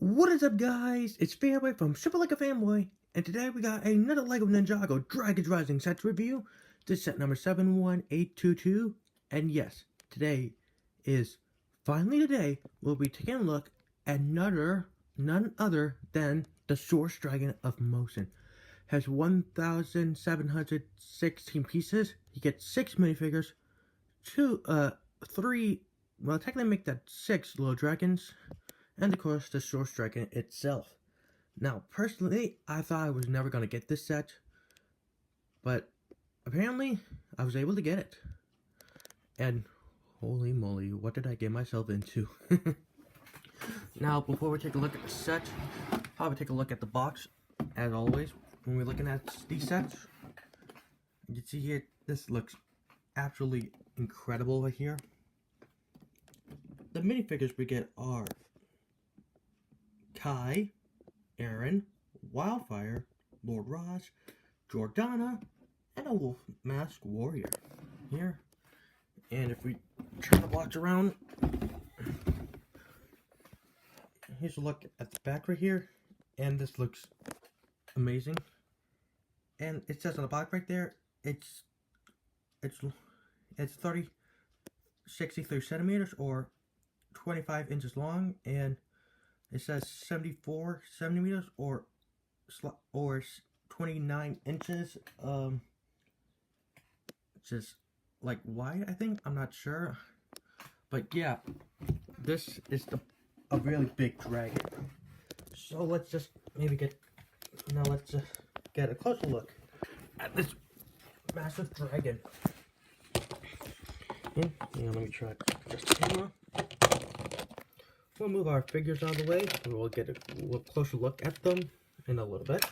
What is up, guys? It's Fanboy from Super Like a Fanboy, and today we got another LEGO Ninjago Dragons Rising set review. This is set number 71822, and yes, today is finally the day we'll be taking a look at none other than the Source Dragon of Motion. Has 1,716 pieces. You get 6 minifigures, three, well, technically make that 6 little dragons, and of course the Source Dragon itself. Now, personally, I thought I was never going to get this set, but apparently I was able to get it. And holy moly, what did I get myself into? Now, before we take a look at the set, probably take a look at the box, as always, when we're looking at these sets. You can see here, this looks absolutely incredible right here. The minifigures we get are Kai, Aaron, Wildfire, Lord Raj, Jordana, and a Wolf Mask Warrior here. And if we turn the box around, here's a look at the back right here, and this looks amazing. And it says on the box right there, it's 63 centimeters or 25 inches long, and it says 74 centimeters or 29 inches. Just like wide, I think. I'm not sure, but yeah, this is a really big dragon. So let's just let's get a closer look at this massive dragon. And let me try just the camera. We'll move our figures out of the way, and we'll get a closer look at them in a little bit.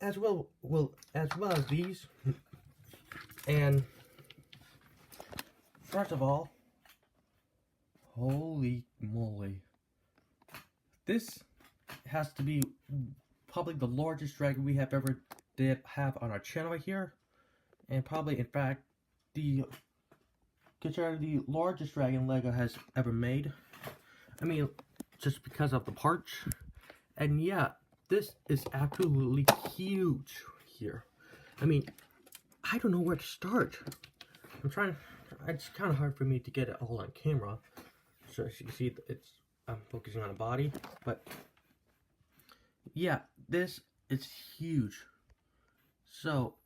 As well as these. And first of all, holy moly, this has to be probably the largest dragon we have ever have on our channel right here, and probably, in fact, considered the largest dragon LEGO has ever made. I mean, just because of the parts. And yeah, this is absolutely huge here. I mean, I don't know where to start. It's kind of hard for me to get it all on camera. So as you can see, I'm focusing on the body, but yeah, this is huge. So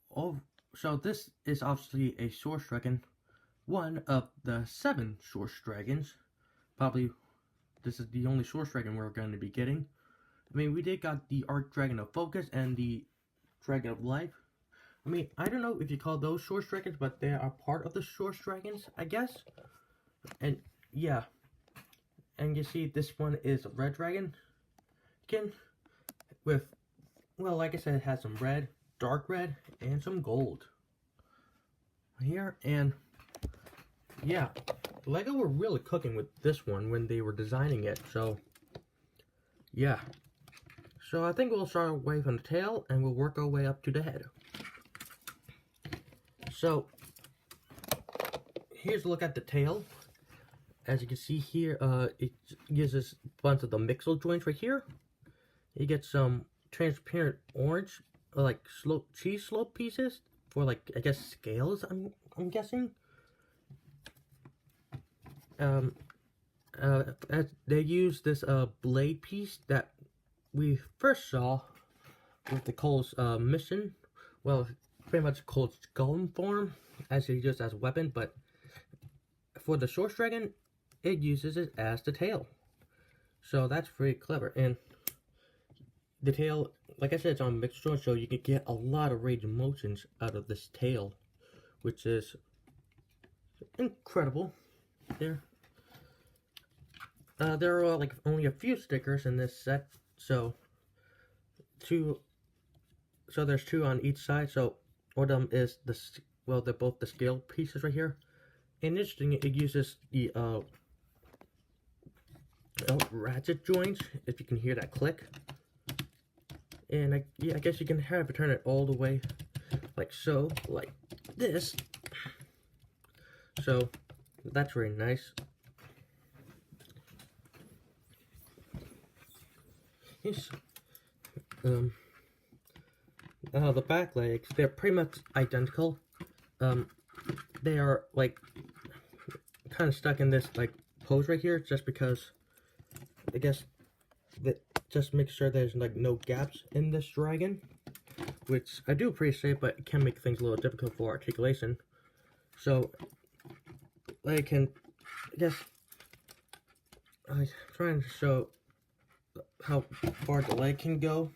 this is obviously a Source Dragon, one of the 7 Source Dragons. Probably this is the only Source Dragon we're going to be getting. I mean, we did got the Arc Dragon of Focus and the Dragon of Life. I mean, I don't know if you call those Source Dragons, but they are part of the Source Dragons, I guess. And yeah, and you see this one is a Red Dragon. Again, with, well, like I said, it has some red, dark red, and some gold here. And yeah, LEGO were really cooking with this one when they were designing it. So yeah, so I think we'll start away from the tail and we'll work our way up to the head. So here's a look at the tail. As you can see here, it gives us a bunch of the mixel joints right here. You get some transparent orange, like cheese slope pieces for, like, I guess scales. I'm guessing. They use this blade piece that we first saw with the Cole's mission. Well, pretty much Cole's golem form, as he used as a weapon, but for the Source Dragon, it uses it as the tail. So that's pretty clever. And the tail, like I said, it's on mixed joints, so you can get a lot of range of motions out of this tail, which is incredible. There are like only a few stickers in this set, so there's 2 on each side. So one of them is they're both the scale pieces right here. And interesting, it uses the ratchet joints, if you can hear that click. And I guess you can have it turn it all the way like so, like this. So that's very nice. He's, the back legs, they're pretty much identical. They are like kind of stuck in this like pose right here, just because I guess that just make sure there's like no gaps in this dragon, which I do appreciate, but it can make things a little difficult for articulation. So I guess I'm trying to show how far the leg can go.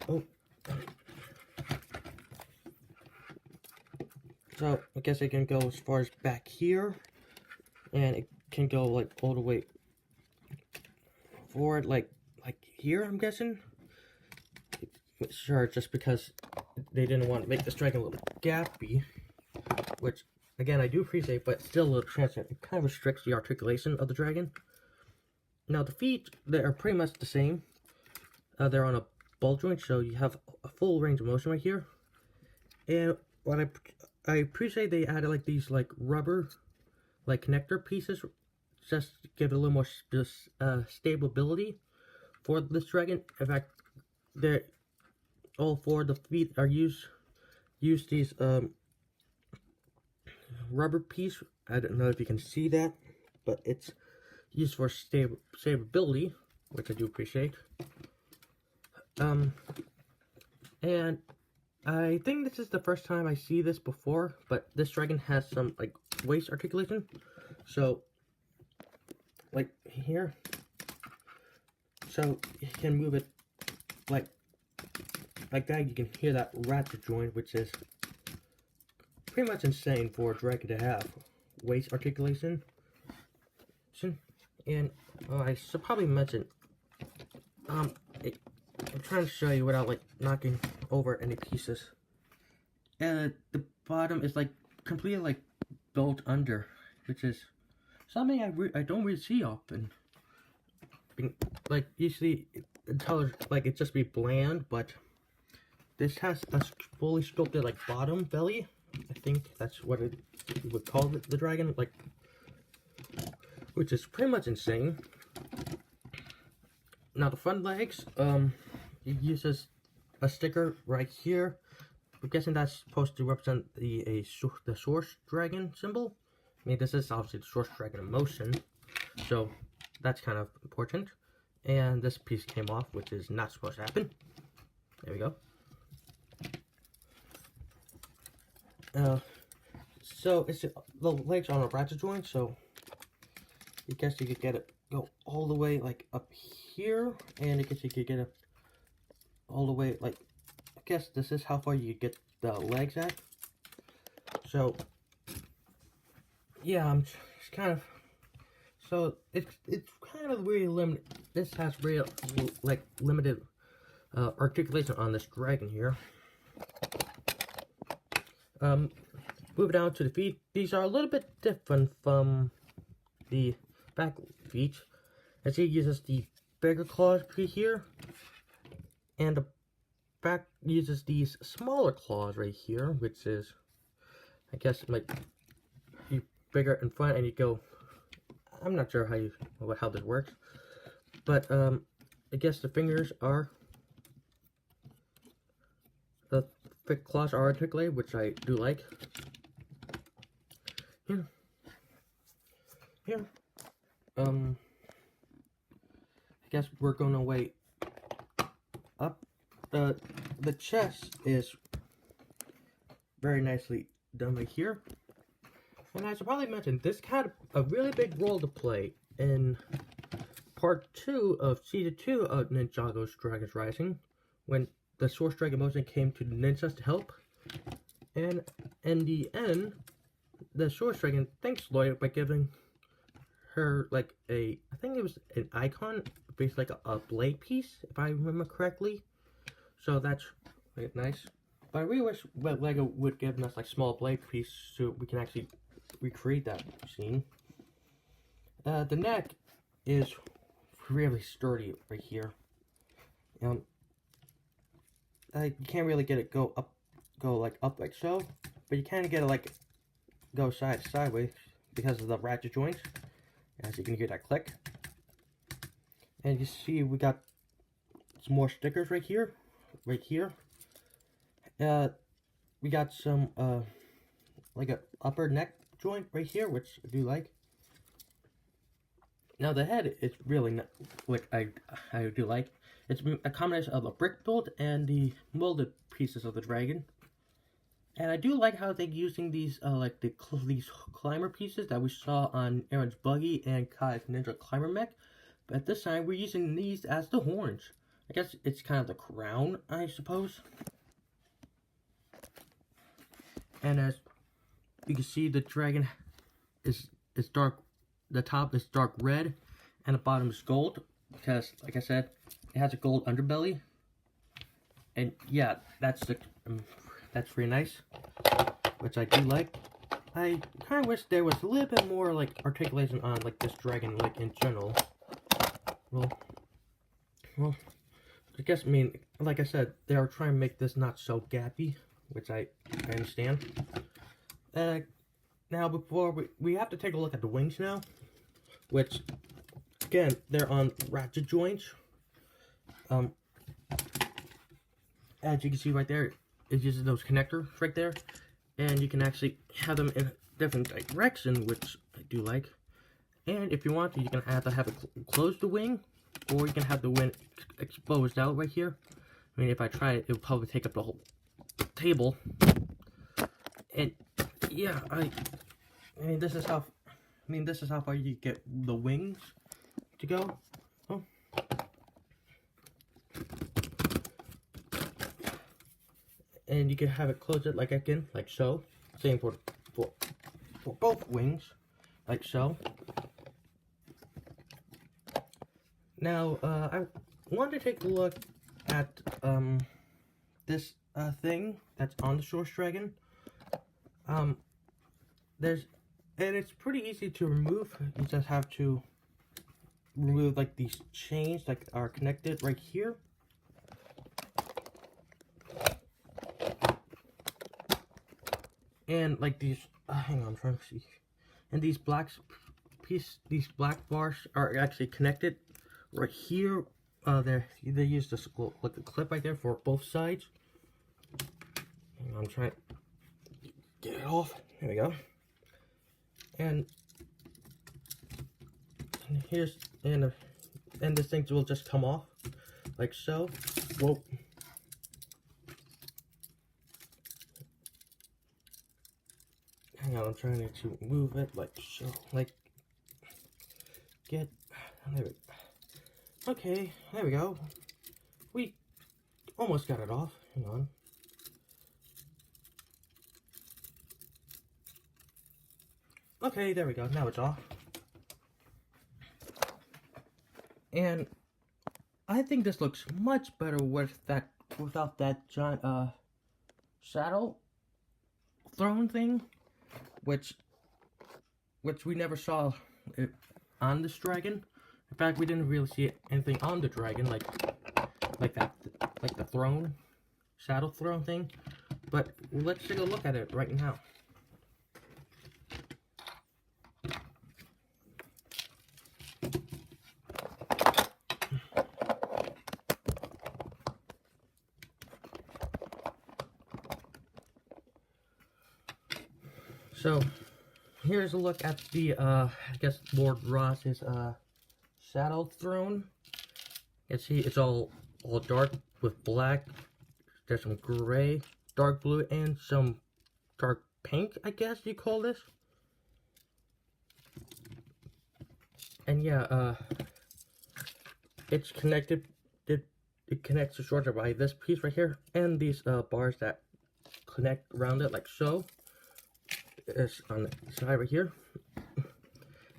Oh. So I guess it can go as far as back here, and it can go like all the way forward, like here, I'm guessing. Sure, just because they didn't want to make this dragon a little gappy, which again I do appreciate, but still a little transient. It kind of restricts the articulation of the dragon. Now the feet, they are pretty much the same. They're on a ball joint, so you have a full range of motion right here. And what I appreciate, they added like these like rubber like connector pieces just to give it a little more stability for this dragon. In fact, they're all four of the feet are use these rubber piece. I don't know if you can see that, but it's used for stability, which I do appreciate. And I think this is the first time I see this before, but this dragon has some like waist articulation. So like here, so you can move it like that. You can hear that ratchet joint, which is pretty much insane for a dragon to have waist articulation. And I should probably mention, I'm trying to show you without like knocking over any pieces. And the bottom is like completely like built under, which is something I don't really see often. Like usually the colors like it just be bland, but this has a fully sculpted like bottom belly. I think that's what you would call the dragon, like, which is pretty much insane. Now the front legs, it uses a sticker right here. I'm guessing that's supposed to represent the source dragon symbol. I mean, this is obviously the source dragon in motion, so that's kind of important. And this piece came off, which is not supposed to happen. There we go. So it's the legs on a ratchet joint, so I guess you could get it go all the way like up here, and I guess you could get it all the way like, I guess this is how far you get the legs at. So yeah, I'm just kind of, so it's kind of really limited. This has real like limited articulation on this dragon here. Moving down to the feet, these are a little bit different from the back feet, as he uses the bigger claws here, and the back uses these smaller claws right here, which is, I guess, like you bigger in front and you go. I'm not sure how this works, but I guess the fingers are, the thick claws are articulated, which I do like. Here, I guess we're gonna wait up. The chest is very nicely done right here, and I should probably mention this had a really big role to play in part 2 of season 2 of Ninjago's Dragon's Rising, when the Source Dragon Motion came to the ninjas to help, and in the end, the Source Dragon thanks Lloyd by giving her like I think it was an icon, basically like a blade piece, if I remember correctly. So that's like nice. But I really wish LEGO would give us like small blade piece so we can actually recreate that scene. The neck is really sturdy right here. You can't really get it go up like so, but you can get it like go sideways because of the ratchet joints. As you can hear that click. And you see we got some more stickers right here. We got some like a upper neck joint right here, which I do like. Now the head is really not what I do like. It's a combination of a brick build and the molded pieces of the dragon. And I do like how they're using these like these climber pieces that we saw on Aaron's buggy and Kai's ninja climber mech. But this time we're using these as the horns. I guess it's kind of the crown, I suppose. And as you can see, the dragon is dark. The top is dark red, and the bottom is gold because, like I said, it has a gold underbelly. And yeah, that's pretty nice, which I do like. I kind of wish there was a little bit more like articulation on like this dragon, like in general. Well, I guess like I said, they are trying to make this not so gappy, which I understand. Now before we have to take a look at the wings now, which again they're on ratchet joints. As you can see right there, it uses those connectors right there, and you can actually have them in a different direction, which I do like. And if you want to, you can either have it close the wing, or you can have the wing exposed out right here. I mean, if I try it, it would probably take up the whole table. And yeah, I mean, this is how far you get the wings to go. Oh. And you can have it close it like again, like so. Same for both wings, like so. Now, I want to take a look at this thing that's on the Source Dragon. And it's pretty easy to remove. You just have to remove like these chains that are connected right here. And like these, hang on, I'm trying to see. And these black bars are actually connected right here. They use this like a clip right there for both sides. Hang on, I'm trying to get it off. There we go. And here's and this thing will just come off like so. Whoa. Hang on, I'm trying to move it like so. Like there we okay, there we go. We almost got it off. Hang on. Okay, there we go. Now it's off. And I think this looks much better without that giant saddle throne thing, which we never saw it on this dragon. In fact, we didn't really see anything on the dragon like the throne, saddle throne thing. But let's take a look at it right now. So, here's a look at the, I guess, Lord Ross's, saddle throne. You can see it's all dark with black. There's some gray, dark blue, and some dark pink, I guess you call this. And yeah, it's connected, it connects the shorter by this piece right here, and these, bars that connect around it like so. Is on the side right here,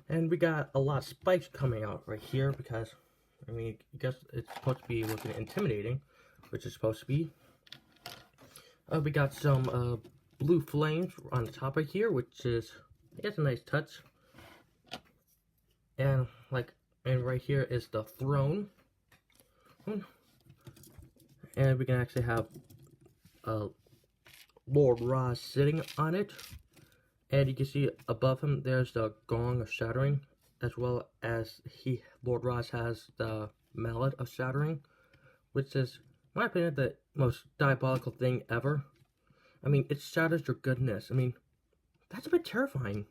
and we got a lot of spikes coming out right here because I mean, I guess it's supposed to be looking intimidating, which is supposed to be. We got some blue flames on the top right here, which is I guess a nice touch. And right here is the throne, and we can actually have Lord Ross sitting on it. And you can see above him, there's the gong of shattering, as well as Lord Ross has the mallet of shattering, which is, in my opinion, the most diabolical thing ever. I mean, it shatters your goodness. I mean, that's a bit terrifying.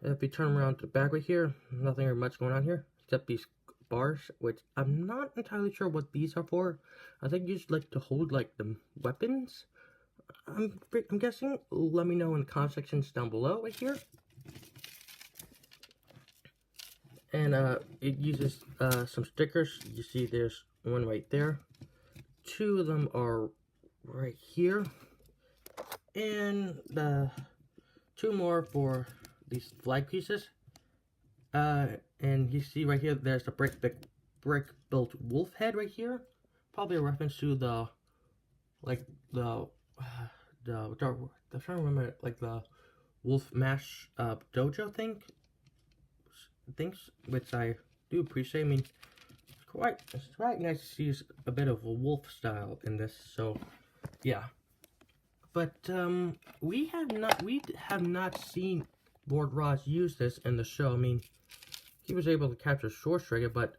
If we turn around to the back right here, nothing really much going on here, except these bars, which I'm not entirely sure what these are for. I think you just like to hold, like, the weapons. I'm guessing. Let me know in the comment sections down below right here. And it uses some stickers. You see there's one right there. 2 of them are right here. And 2 more for these flag pieces. And you see right here, there's the brick built wolf head right here. Probably a reference to the, like, I'm trying to remember, like, the wolf mash dojo things, which I do appreciate. I mean, it's quite nice to see a bit of a wolf style in this. So, yeah. But we have not seen Lord Ross use this in the show. I mean, he was able to capture Source Dragon, but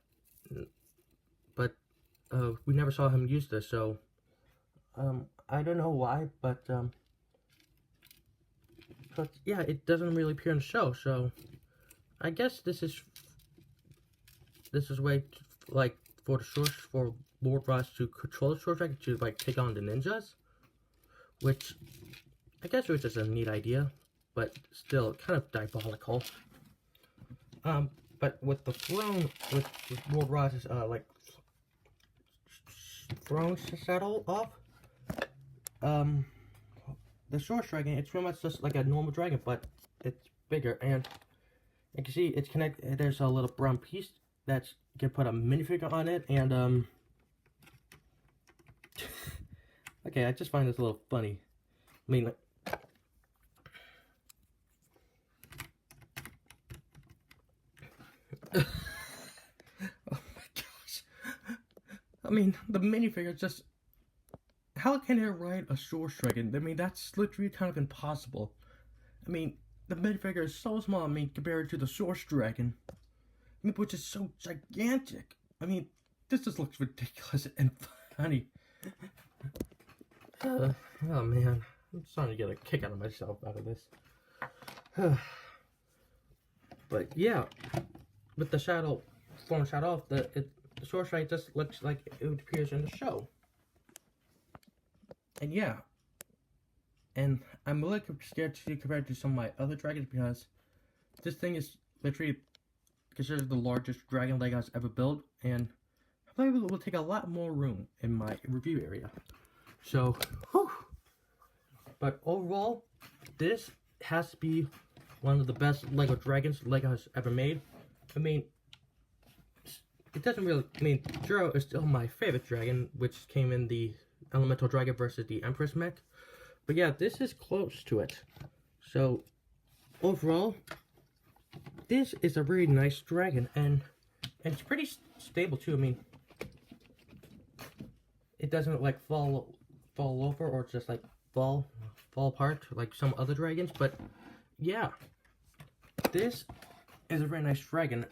we never saw him use this. So, I don't know why, but yeah, it doesn't really appear in the show. So, I guess this is way like for Lord Ross to control the Source Dragon to like take on the ninjas, which I guess was just a neat idea, but still kind of diabolical. But with the throne, with Lord Ross's like throne saddle off, the Source Dragon, it's pretty much just like a normal dragon, but it's bigger, and you can see it's connected. There's a little brown piece that's, you can put a minifigure on it, and okay, I just find this a little funny. I mean, like, oh my gosh. I mean, the minifigure just, how can it ride a Source Dragon? I mean, that's literally kind of impossible. I mean, the minifigure is so small, I mean, compared to the Source Dragon, I mean, which is so gigantic. I mean, this just looks ridiculous and funny. Oh man, I'm starting to get a kick out of myself out of this. But yeah, with the shadow, form shadow off, the Source Dragon just looks like it appears in the show. And yeah, and I'm a little scared to see compared to some of my other dragons, because this thing is literally considered the largest dragon Legos ever built, and I believe it will take a lot more room in my review area. So, whew. But overall, this has to be one of the best Lego dragons Lego has ever made. I mean, it doesn't really, I mean, Zero is still my favorite dragon, which came in the Elemental Dragon versus the Empress mech. But yeah, this is close to it. So, overall, this is a really nice dragon, and it's pretty stable too. I mean, it doesn't like fall over or just like fall apart like some other dragons. But yeah, this is a very nice dragon,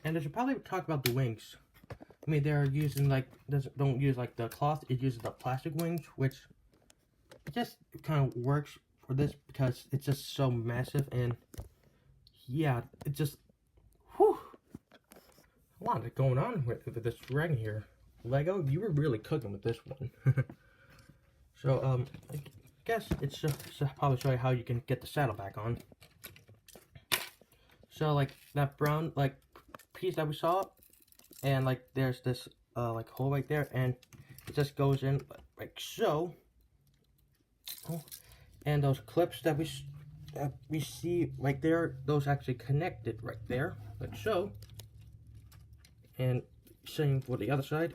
and I should probably talk about the wings. I mean, they're using like, don't use like the cloth, it uses the plastic wings, which just kind of works for this because it's just so massive. And yeah, it just, whew, a lot going on with this dragon here. Lego, you were really cooking with this one. So, I guess it's just probably show you how you can get the saddle back on. So, like, that brown, like, piece that we saw, and, like, there's this, like, hole right there, and it just goes in, like, so. Oh, and those clips that we see right there, those actually connected right there, like so. And same for the other side.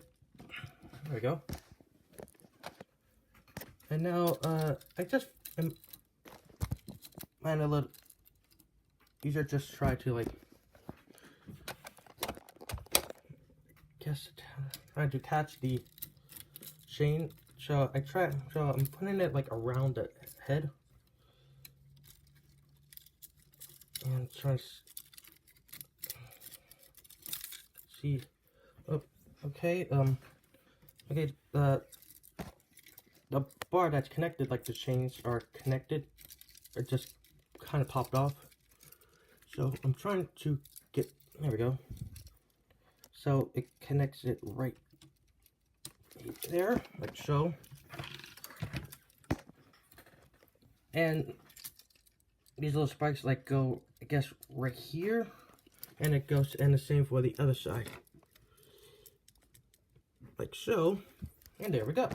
There we go. And now, I just am find a little easier, just try to like, trying to attach the chain. So I'm putting it like around the head. And trying to see, oh, Okay, okay, the bar that's connected, like the chains are connected, it just kind of popped off. So I'm trying to get, there we go. So it connects it right there, like so. And these little spikes like go, I guess, right here. And it goes, and the same for the other side. Like so. And there we go.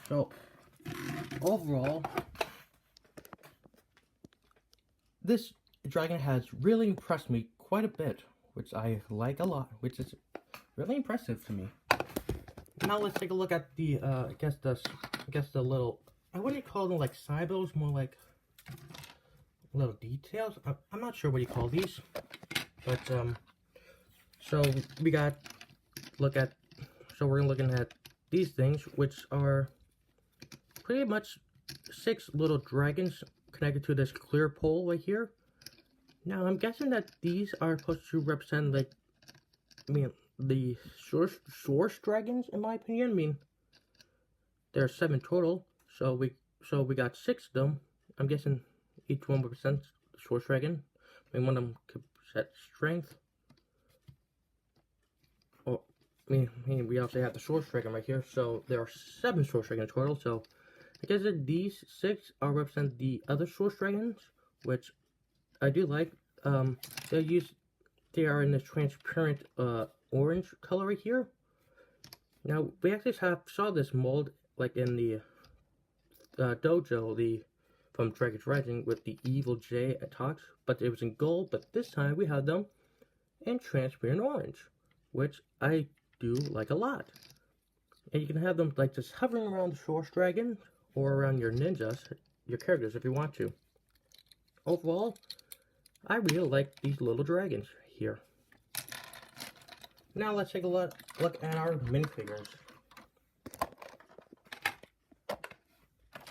So, overall, this dragon has really impressed me quite a bit, which I like a lot, which is really impressive to me. Now let's take a look at the, I guess the little, I wouldn't call them like side-bills, more like little details. I'm not sure what you call these, but so we got so we're looking at these things, which are pretty much 6 little dragons connected to this clear pole right here. Now I'm guessing that these are supposed to represent, like, I mean, the source dragons, in my opinion. I mean, there are 7 total, so we got 6 of them. I'm guessing each one represents the source dragon. I mean, one of them could set strength. Oh, I mean, we also have the source dragon right here, so there are 7 source dragons total. So I guess that these 6 are represent the other source dragons, which I do like. They are in this transparent orange color right here. Now we actually saw this mold like in the dojo, from Dragon's Rising, with the evil J at talks, but it was in gold. But this time we had them in transparent orange, which I do like a lot. And you can have them like just hovering around the source dragon or around your ninjas, your characters, if you want to. Overall, I really like these little dragons here. Now let's take a look at our minifigures.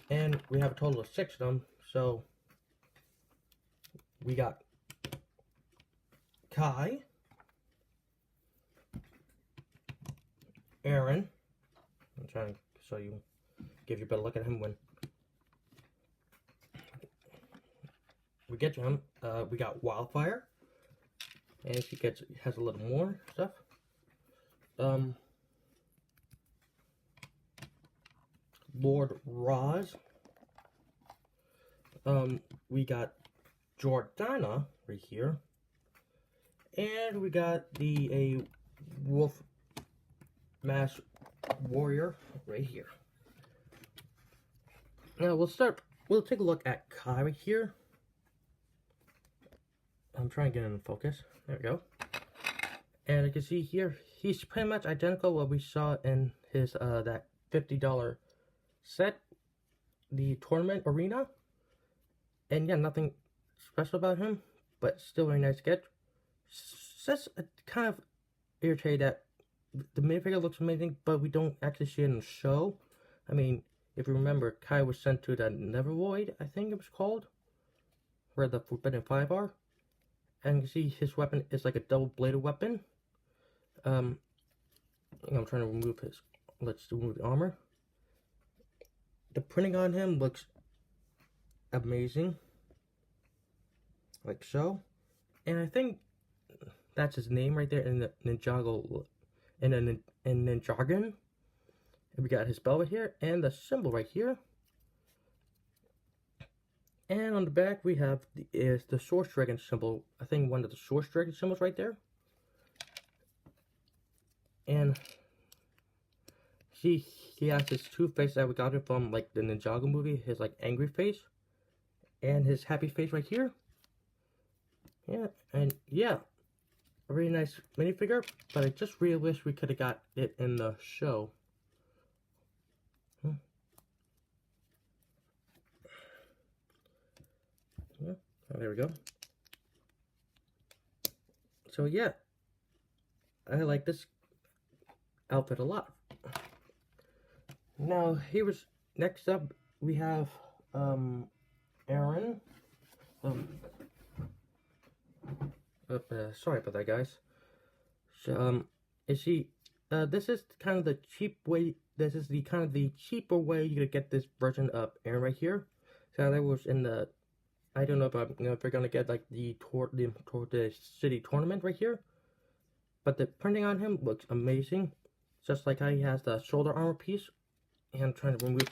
And we have a total of 6 of them, so we got Kai, Aaron. I'm trying to show you, give you a better look at him when we get to him. We got Wildfire, and she has a little more stuff. Lord Roz. We got Jordana right here, and we got a wolf mask warrior right here. Now we'll take a look at Kai right here. I'm trying to get in focus. There we go. And you can see here, he's pretty much identical to what we saw in his that $50 set, the tournament arena. And yeah, nothing special about him, but still very nice sketch. Just kind of irritated that the minifigure looks amazing, but we don't actually see it in the show. I mean, if you remember, Kai was sent to the Nevervoid, I think it was called, where the Forbidden 5 are. And you can see his weapon is like a double-bladed weapon. I'm trying to remove let's remove the armor. The printing on him looks amazing, like so. And I think that's his name right there in the Ninjago, in Ninjago. And we got his belt right here, and the symbol right here. And on the back we have the Source Dragon symbol. I think one of the Source Dragon symbols right there. And see, he has his 2 faces that we got it from like the Ninjago movie. His like angry face, and his happy face right here. Yeah, and yeah, a really nice minifigure. But I just really wish we could have got it in the show. Yeah, oh, there we go. So yeah, I like this outfit a lot. Now next up we have Aaron. Sorry about that, guys. So, you see, this is kind of the cheap way. This is the kind of the cheaper way you could get this version of Aaron right here. So that was in the. I don't know if we're gonna get like the city tournament right here, but the printing on him looks amazing. Just like how he has the shoulder armor piece, and I'm trying to remove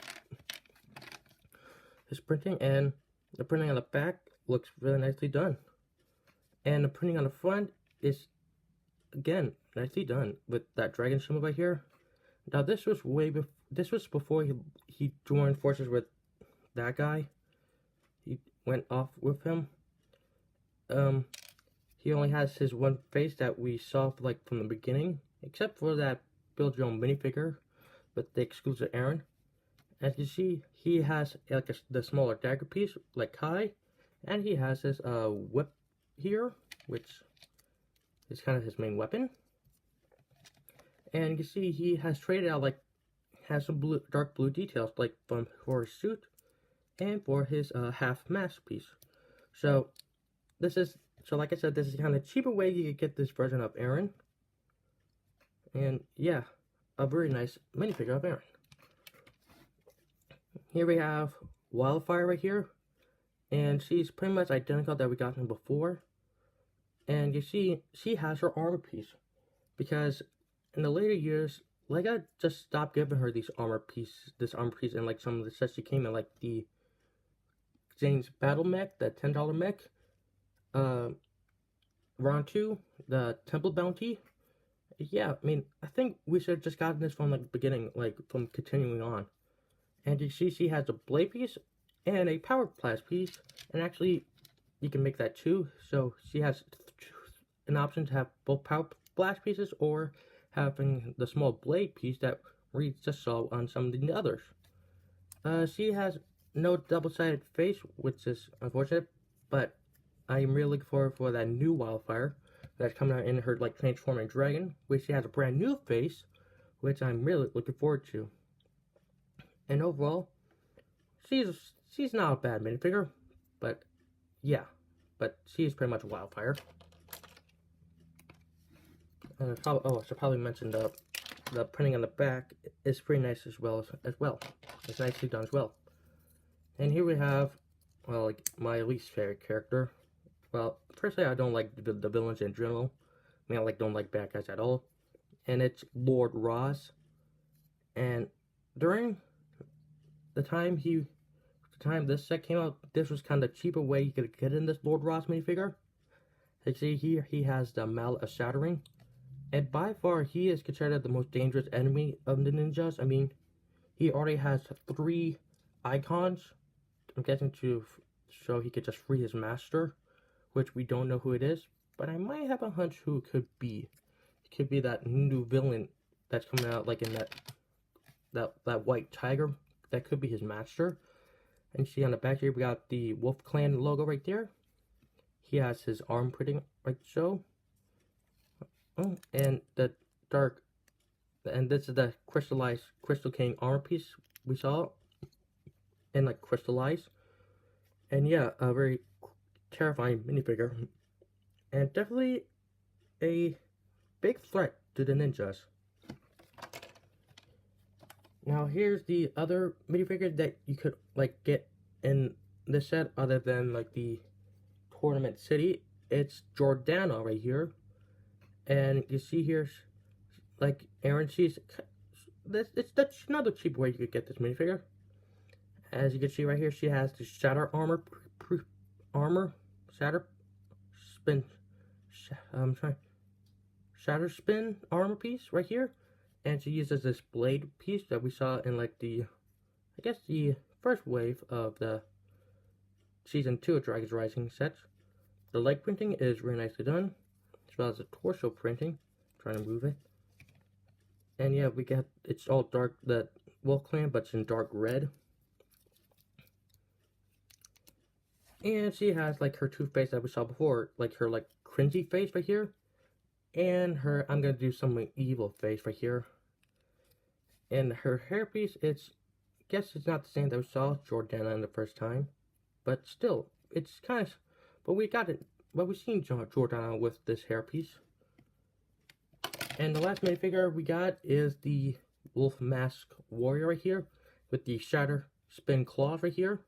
his printing, and the printing on the back looks really nicely done, and the printing on the front is again nicely done with that dragon symbol right here. Now this was before he joined forces with that guy. He went off with him. He only has his one face that we saw like from the beginning, except for that build your own minifigure with the exclusive Aaron. As you see, he has like the smaller dagger piece like Kai, and he has his whip here, which is kind of his main weapon. And you see he has traded out has some dark blue details like for his suit and for his half mask piece. So like I said, this is kind of cheaper way you could get this version of Aaron. And yeah, a very nice minifigure of Aaron. Here we have Wildfire right here, and she's pretty much identical that we got from before. And you see, she has her armor piece, because in the later years, Lego just stopped giving her this armor piece, and like some of the sets she came in, like the Zane's Battle Mech, the $10 mech, Round 2, the Temple Bounty. Yeah, I mean, I think we should have just gotten this from the beginning, like from continuing on. And you see she has a blade piece and a power blast piece, and actually you can make that too. So she has an option to have both power blast pieces or having the small blade piece that we just saw on some of the others. She has no double-sided face, which is unfortunate, but I'm really looking forward for that new Wildfire that's coming out in her like transforming dragon, which she has a brand new face, which I'm really looking forward to. And overall, she's not a bad minifigure, but yeah, but she's pretty much a Wildfire. And I should probably mention the printing on the back is pretty nice as well. It's nicely done as well. And here we have, well, like my least favorite character. Well, personally, I don't like the villains in general. I mean, don't like bad guys at all. And it's Lord Ross. And during the time this set came out, this was kind of the cheaper way you could get in this Lord Ross minifigure. You see here, he has the Mallet of Shattering. And by far, he is considered the most dangerous enemy of the ninjas. I mean, he already has 3 icons. I'm guessing to show he could just free his master, which we don't know who it is. But I might have a hunch who it could be. It could be that new villain that's coming out, like in that white tiger. That could be his master. And see on the back here, we got the Wolf Clan logo right there. He has his arm printing like so. Oh, and the dark, and this is the crystallized Crystal King armor piece we saw, and like crystallized. And yeah, a very terrifying minifigure, and definitely a big threat to the ninjas. Now here's the other minifigure that you could like get in this set other than like the tournament city. It's Jordana right here. And you see here, like Aaron, that's another cheap way you could get this minifigure. As you can see right here, she has the Shatter Shatter Spin armor piece right here, and she uses this blade piece that we saw in like the first wave of the season 2 of Dragon's Rising sets. The leg printing is really nicely done, as well as the torso printing. Trying to move it. And yeah, it's all dark, the Wolf Clan, but it's in dark red. And she has like her toothpaste that we saw before, like her like cringy face right here. And her, I'm gonna do some evil face right here. And her hairpiece, I guess it's not the same that we saw Jordana in the first time. But still, it's kind of, but we've seen Jordana with this hairpiece. And the last minifigure we got is the Wolf Mask Warrior right here, with the Shatter Spin Claws right here.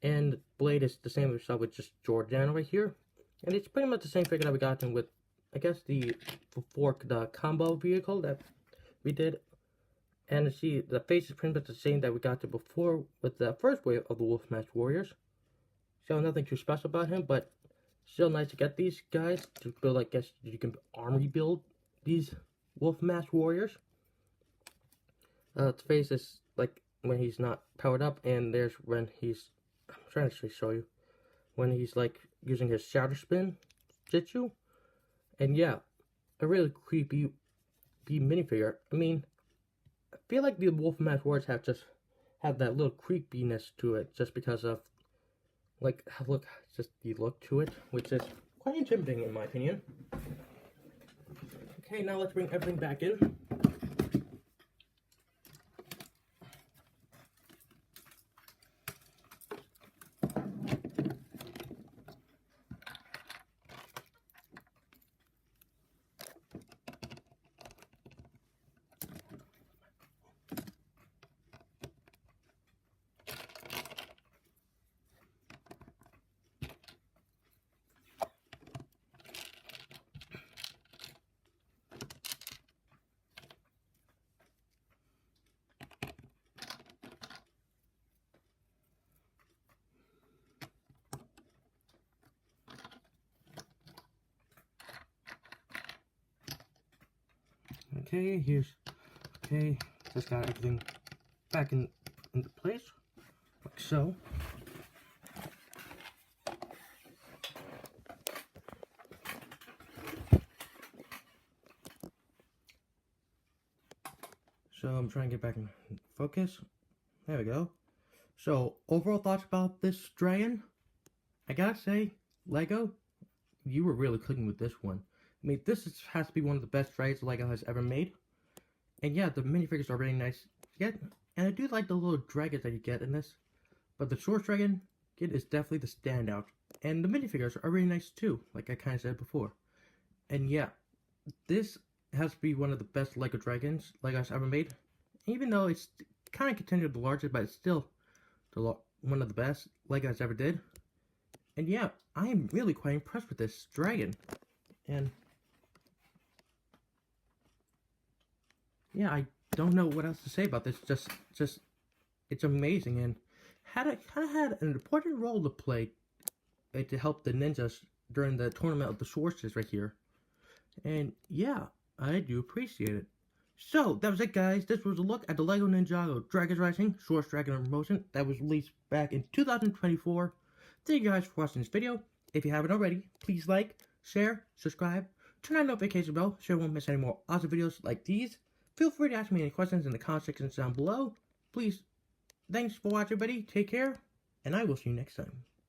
And the blade is the same as we saw with just Giordano right here. And it's pretty much the same figure that we got in with, I guess, the combo vehicle that we did. And see, the face is pretty much the same that we got to before with the first wave of the Wolf Mask Warriors. So nothing too special about him, but still nice to get these guys to build. I guess you can army build these Wolf Mask Warriors. Its face is like when he's not powered up, and there's when he's, I'm trying to show you, when he's like using his Shatter Spin Jitsu. And yeah, a really creepy minifigure. I mean, I feel like the Wolf Mask Warriors have that little creepiness to it, just because of like just the look to it, which is quite intimidating in my opinion. Okay, now let's bring everything back in. Okay, just got everything back into place, like so. So I'm trying to get back in focus. There we go. So overall thoughts about this dragon? I gotta say, Lego, you were really cooking with this one. I mean, has to be one of the best dragons Lego has ever made. And yeah, the minifigures are really nice to get. And I do like the little dragons that you get in this. But the Source Dragon kid is definitely the standout. And the minifigures are really nice too, like I kind of said before. And yeah, this has to be one of the best Lego dragons Lego's ever made. Even though it's kind of continued the largest, but it's still one of the best Lego's ever did. And yeah, I am really quite impressed with this dragon. And yeah, I don't know what else to say about this. Just it's amazing, and kind of had an important role to play to help the ninjas during the tournament of the sources right here. And yeah, I do appreciate it. So that was it, guys. This was a look at the Lego Ninjago Dragons Rising Source Dragon Promotion that was released back in 2024. Thank you guys for watching this video. If you haven't already, please like, share, subscribe, turn on notification bell so you won't miss any more awesome videos like these. Feel free to ask me any questions in the comment section down below. Please, thanks for watching, everybody. Take care, and I will see you next time.